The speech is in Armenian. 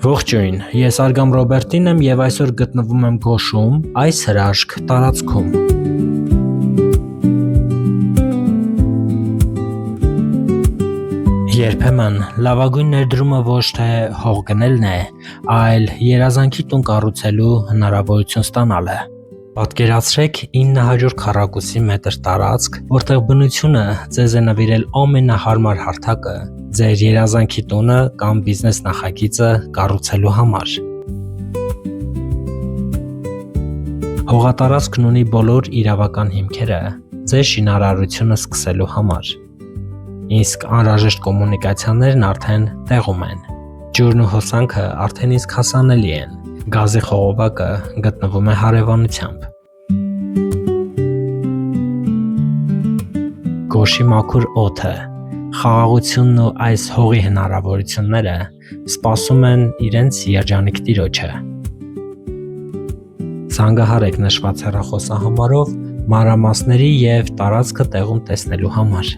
Ողջույն, ես Արգամ Ռոբերտին եմ և այսօր գտնվում եմ Գոշում, այս հրաշք տարածքում։ Երբեմն լավագույն ներդրումը ոչ թե հող գնելն է, այլ երազանքի տուն կառուցելու հնարավորություն ստանալը։ Պատկերացրեք 900 քառակուսի մետր տարածք, որտեղ բնությունը ձեզ է նվիրել ամենահարմար հարթակը ձեր երազանքի տունը կամ բիզնես նախագիծը կառուցելու համար։ Հողատարածքն ունի բոլոր իրավական հիմքերը ձեր շինարարությունը սկսելու համար, իսկ անհրաժեշտ կոմունիկացիաներն արդեն տեղում են։ Ջուրն ու հոսանքը արդեն իսկ հասանելի են, գազի խողովակը գտնվում է հարևանությամբ։ Գոշի մաքուր օդը, խաղաղությունն ու այս հողի հնարավորությունները սպասում են իրենց երջանիկ տիրոջը։ Զանգահարեք նշված հեռախոսահամարով մանրամասների և տարածքը տեղում տեսնելու համար։